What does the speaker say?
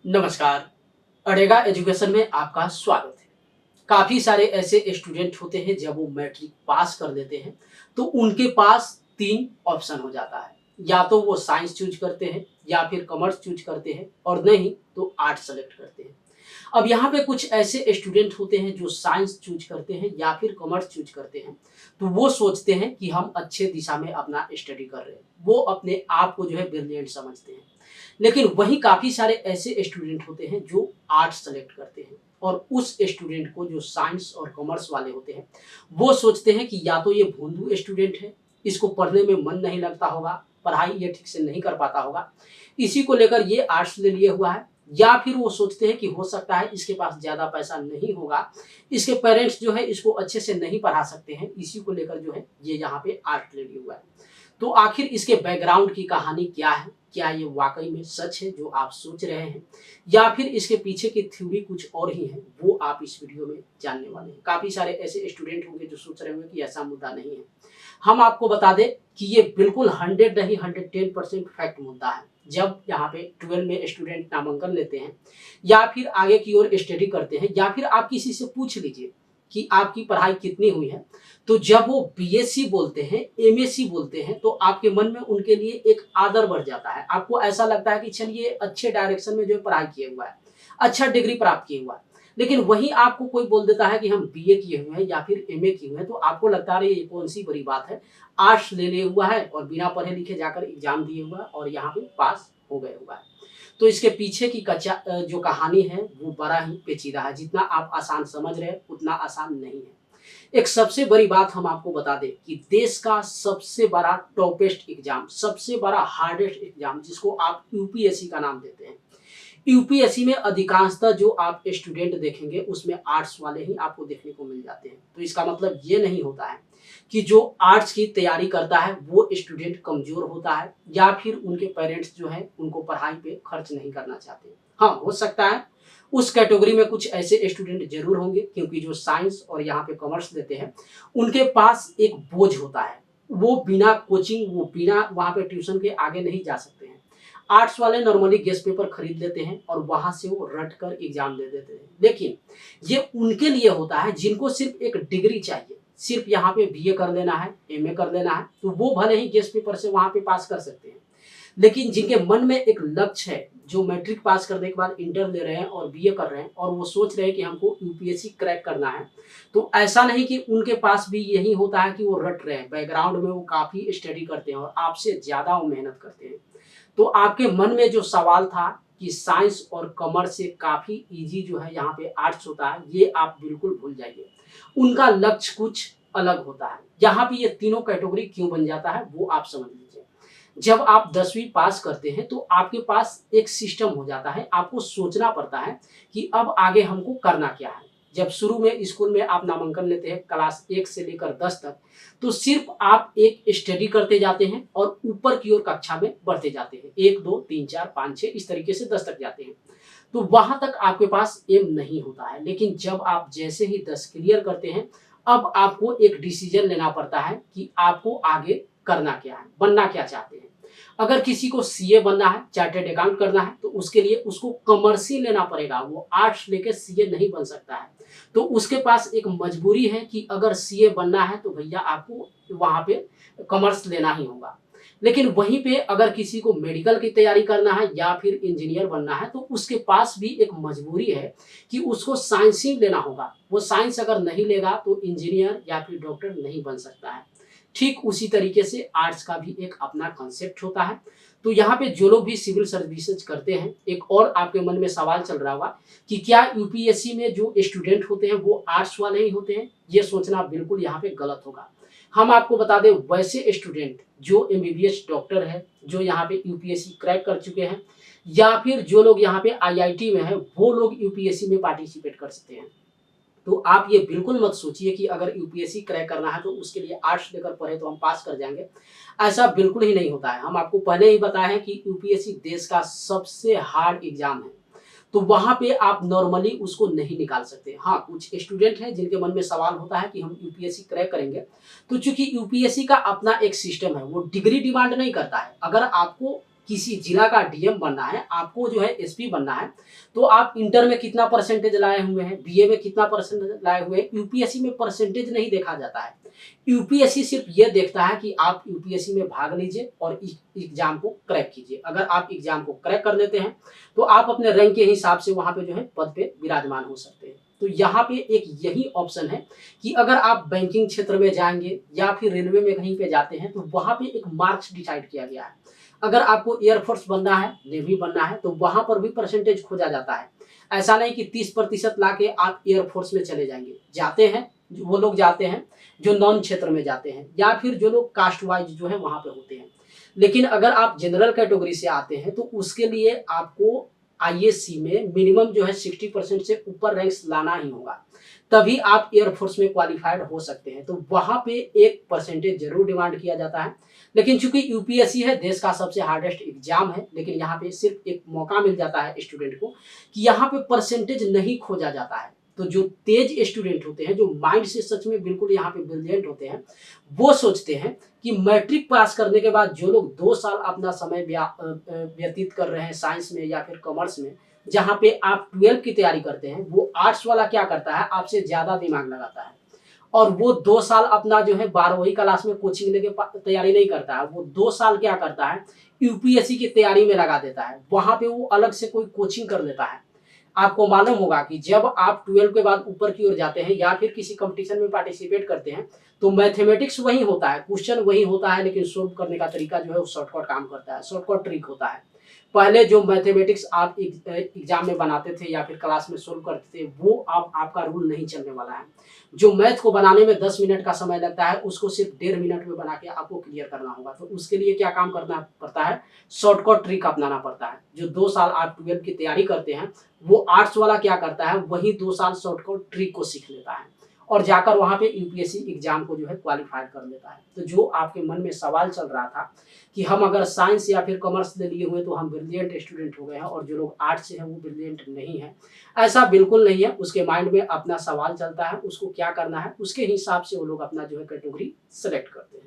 नमस्कार। अडेगा एजुकेशन में आपका स्वागत है। काफ़ी सारे ऐसे स्टूडेंट होते हैं जब वो मैट्रिक पास कर लेते हैं तो उनके पास 3 ऑप्शन हो जाता है। या तो वो साइंस चूज़ करते हैं या फिर कॉमर्स चूज़ करते हैं और नहीं तो आर्ट सेलेक्ट करते हैं। अब यहाँ पे कुछ ऐसे स्टूडेंट होते हैं जो साइंस चूज़ करते हैं या फिर कॉमर्स चूज़ करते हैं। तो वो सोचते हैं कि हम अच्छे दिशा में अपना स्टडी कर रहे हैं। वो अपने आप को जो है ब्रिलियंट समझते हैं। लेकिन वहीं काफ़ी सारे ऐसे स्टूडेंट होते हैं जो आर्ट्स सेलेक्ट करते हैं और उस स्टूडेंट को जो साइंस और कॉमर्स वाले होते हैं वो सोचते हैं कि या तो ये भोंदू स्टूडेंट है, इसको पढ़ने में मन नहीं लगता होगा, पढ़ाई ये ठीक से नहीं कर पाता होगा, इसी को लेकर ये आर्ट्स ले लिए हुआ है। या फिर वो सोचते हैं कि हो सकता है इसके पास ज़्यादा पैसा नहीं होगा, इसके पेरेंट्स जो है इसको अच्छे से नहीं पढ़ा सकते हैं, इसी को लेकर जो है ये यहाँ पे आर्ट ले लिया हुआ है। तो आखिर इसके बैकग्राउंड की कहानी क्या है? क्या ये वाक़ई में सच है जो आप सोच रहे हैं? या फिर इसके पीछे की थ्योरी कुछ और ही है, वो आप इस वीडियो में जानने वाले हैं। काफ़ी सारे ऐसे स्टूडेंट होंगे जो सोच रहे होंगे कि ऐसा मुद्दा नहीं है। हम आपको बता दें कि ये बिल्कुल 100 नहीं 110% फैक्ट मुद्दा है। जब यहाँ पे 12 में स्टूडेंट नामांकन लेते हैं या फिर आगे की ओर स्टडी करते हैं या फिर आप किसी से पूछ लीजिए कि आपकी पढ़ाई कितनी हुई है, तो जब वो बीएससी बोलते हैं, एमएससी बोलते हैं, तो आपके मन में उनके लिए एक आदर बढ़ जाता है। आपको ऐसा लगता है कि चलिए अच्छे डायरेक्शन में जो है पढ़ाई किए हुआ है, अच्छा डिग्री प्राप्त किए हुआ है। लेकिन वहीं आपको कोई बोल देता है कि हम बीए किए हुए हैं या फिर एमए किए हुए हैं, तो आपको लगता है ये कौन सी बड़ी बात है, आर्ट्स ले लिया हुआ है और बिना पढ़े लिखे जाकर एग्जाम दिए हुआ है और यहाँ पे पास हो गए हुआ है। तो इसके पीछे की जो कहानी है वो बड़ा ही पेचीदा है। जितना आप आसान समझ रहे हैं उतना आसान नहीं है। एक सबसे बड़ी बात हम आपको बता दें कि देश का सबसे बड़ा टॉपेस्ट एग्जाम, सबसे बड़ा हार्डेस्ट एग्जाम जिसको आप यूपीएससी का नाम देते हैं। यूपीएससी में अधिकांशतः जो आप स्टूडेंट देखेंगे उसमें आर्ट्स वाले ही आपको देखने को मिल जाते हैं। तो इसका मतलब ये नहीं होता है कि जो आर्ट्स की तैयारी करता है वो स्टूडेंट कमजोर होता है या फिर उनके पेरेंट्स जो है उनको पढ़ाई पे खर्च नहीं करना चाहते। हाँ, हो सकता है उस कैटेगरी में कुछ ऐसे स्टूडेंट जरूर होंगे क्योंकि जो साइंस और यहाँ पे कॉमर्स लेते हैं उनके पास एक बोझ होता है। वो बिना कोचिंग, वो बिना वहाँ पे ट्यूशन के आगे नहीं जा सकते हैं। आर्ट्स वाले नॉर्मली गेस्ट पेपर खरीद लेते हैं और वहां से वो रट कर एग्जाम दे देते हैं। लेकिन ये उनके लिए होता है जिनको सिर्फ एक डिग्री चाहिए, सिर्फ यहाँ पे बीए कर लेना है, एमए कर लेना है, तो वो भले ही गेस्ट पेपर से वहां पे पास कर सकते हैं। लेकिन जिनके मन में एक लक्ष्य है, जो मैट्रिक पास करने के बाद इंटर ले रहे हैं और बीए कर रहे हैं और वो सोच रहे हैं कि हमको यूपीएससी क्रैक करना है, तो ऐसा नहीं कि उनके पास भी यही होता है कि वो रट रहे हैं, बैकग्राउंड में वो काफ़ी स्टडी करते हैं और आपसे ज़्यादा वो मेहनत करते हैं। तो आपके मन में जो सवाल था कि साइंस और कॉमर्स से काफ़ी ईजी जो है यहाँ पे आर्ट्स होता है, ये आप बिल्कुल भूल जाइए। उनका लक्ष्य कुछ अलग होता है। यहाँ पे ये तीनों कैटेगरी क्यों बन जाता है वो आप समझ लीजिए। जब आप 10वीं पास करते हैं तो आपके पास एक सिस्टम हो जाता है, आपको सोचना पड़ता है कि अब आगे हमको करना क्या है। जब शुरू में स्कूल में आप नामांकन लेते हैं क्लास 1 से लेकर 10 तक, तो सिर्फ आप एक स्टडी करते जाते हैं और ऊपर की ओर कक्षा में बढ़ते जाते हैं। 1, 2, 3, 4, 5, 6 इस तरीके से 10 तक जाते हैं। तो वहां तक आपके पास एम नहीं होता है। लेकिन जब आप जैसे ही 10 क्लियर करते हैं, अब आपको एक डिसीजन लेना पड़ता है कि आपको आगे करना क्या है, बनना क्या चाहते हैं। अगर किसी को सीए बनना है, चार्टर्ड अकाउंट करना है, तो उसके लिए उसको कॉमर्स ही लेना पड़ेगा। वो आर्ट्स लेके सीए नहीं बन सकता है। तो उसके पास एक मजबूरी है कि अगर सीए बनना है तो भैया आपको वहां पे कॉमर्स लेना ही होगा। लेकिन वहीं पे अगर किसी को मेडिकल की तैयारी करना है या फिर इंजीनियर बनना है, तो उसके पास भी एक मजबूरी है कि उसको साइंस ही लेना होगा। वो साइंस अगर नहीं लेगा तो इंजीनियर या फिर डॉक्टर नहीं बन सकता है। ठीक उसी तरीके से आर्ट्स का भी एक अपना कॉन्सेप्ट होता है। तो यहाँ पे जो लोग भी सिविल सर्विसेज करते हैं, एक और आपके मन में सवाल चल रहा होगा कि क्या यूपीएससी में जो स्टूडेंट होते हैं वो आर्ट्स वाले ही होते हैं? ये सोचना बिल्कुल यहाँ पे गलत होगा। हम आपको बता दें, वैसे स्टूडेंट जो एमबीबीएस डॉक्टर है, जो यहाँ पे यूपीएससी क्रैक कर चुके हैं, या फिर जो लोग यहाँ पे आईआईटी में है, वो लोग यूपीएससी में पार्टिसिपेट कर सकते हैं। तो आप ये बिल्कुल मत सोचिए कि अगर यूपीएससी क्रैक करना है तो उसके लिए आर्ट्स लेकर पढ़े तो हम पास कर जाएंगे। ऐसा बिल्कुल ही नहीं होता है। हम आपको पहले ही बताए हैं कि यूपीएससी देश का सबसे हार्ड एग्जाम है। तो वहाँ पे आप नॉर्मली उसको नहीं निकाल सकते। हाँ, कुछ स्टूडेंट हैं जिनके मन में सवाल होता है कि हम यूपीएससी क्रैक करेंगे, तो चूंकि यूपीएससी का अपना एक सिस्टम है, वो डिग्री डिमांड नहीं करता है। अगर आपको किसी जिला का डीएम बनना है, आपको जो है एसपी बनना है, तो आप इंटर में कितना परसेंटेज लाए हुए हैं, बीए में कितना परसेंटेज लाए हुए हैं, यूपीएससी में परसेंटेज नहीं देखा जाता है। यूपीएससी सिर्फ ये देखता है कि आप यूपीएससी में भाग लीजिए और एग्जाम को क्रैक कीजिए। अगर आप एग्जाम को क्रैक कर लेते हैं तो आप अपने रैंक के हिसाब से वहां पे जो है पद पे विराजमान हो सकते हैं। तो यहाँ पे एक यही ऑप्शन है कि अगर आप बैंकिंग क्षेत्र में जाएंगे या फिर रेलवे में कहीं पे जाते हैं तो वहां पे एक मार्क्स डिसाइड किया गया है। अगर आपको एयरफोर्स बनना है, नेवी बनना है, तो वहां पर भी परसेंटेज खोजा जाता है। ऐसा नहीं कि 30% ला के आप एयरफोर्स में चले जाएंगे। जाते हैं वो लोग जाते हैं जो नॉन क्षेत्र में जाते हैं या फिर जो लोग कास्ट वाइज जो है वहां पे होते हैं। लेकिन अगर आप जनरल कैटेगरी से आते हैं तो उसके लिए आपको आईएससी में मिनिमम जो है 60% से ऊपर रैंक्स लाना ही होगा, तभी आप एयरफोर्स में क्वालिफाइड हो सकते हैं। तो वहां पे एक परसेंटेज जरूर डिमांड किया जाता है। लेकिन चूंकि यूपीएससी है, देश का सबसे हार्डेस्ट एग्जाम है, लेकिन यहाँ पे सिर्फ एक मौका मिल जाता है स्टूडेंट को कि यहाँ पे परसेंटेज नहीं खोजा जाता है। तो जो तेज स्टूडेंट होते हैं, जो माइंड से सच में बिल्कुल यहाँ पे ब्रिलियंट होते हैं, वो सोचते हैं कि मैट्रिक पास करने के बाद जो लोग 2 साल अपना समय व्यतीत कर रहे हैं साइंस में या फिर कॉमर्स में, जहाँ पे आप 12 की तैयारी करते हैं, वो आर्ट्स वाला क्या करता है, आपसे ज्यादा दिमाग लगाता है और वो 2 साल अपना जो है 12वीं क्लास में कोचिंग लेके तैयारी नहीं करता है। वो 2 साल क्या करता है, यूपीएससी की तैयारी में लगा देता है। वहां पे वो अलग से कोई कोचिंग कर लेता है। आपको मालूम होगा कि जब आप 12 के बाद ऊपर की ओर जाते हैं या फिर किसी कंपटीशन में पार्टिसिपेट करते हैं तो मैथमेटिक्स वही होता है, क्वेश्चन वही होता है, लेकिन सोल्व करने का तरीका जो है वो शॉर्टकट काम करता है, शॉर्टकट ट्रिक होता है। पहले जो मैथमेटिक्स आप एग्जाम में बनाते थे या फिर क्लास में सोल्व करते थे, वो अब आपका रूल नहीं चलने वाला है। जो मैथ को बनाने में 10 मिनट का समय लगता है, उसको सिर्फ 1.5 मिनट में बना के आपको क्लियर करना होगा। तो उसके लिए क्या काम करना पड़ता है, शॉर्टकट ट्रिक अपनाना पड़ता है। जो 2 साल आप 12 की तैयारी करते हैं, वो आर्ट्स वाला क्या करता है, वही 2 साल शॉर्टकट ट्रिक को सीख लेता है और जाकर वहां पे यूपीएससी एग्जाम को जो है क्वालिफाई कर लेता है। तो जो आपके मन में सवाल चल रहा था कि हम अगर साइंस या फिर कॉमर्स ले लिए हुए तो हम ब्रिलियंट स्टूडेंट हो गए हैं और जो लोग आर्ट्स से हैं वो ब्रिलियंट नहीं है, ऐसा बिल्कुल नहीं है। उसके माइंड में अपना सवाल चलता है, उसको क्या करना है, उसके हिसाब से वो लोग अपना जो है कैटेगरी सेलेक्ट करते हैं।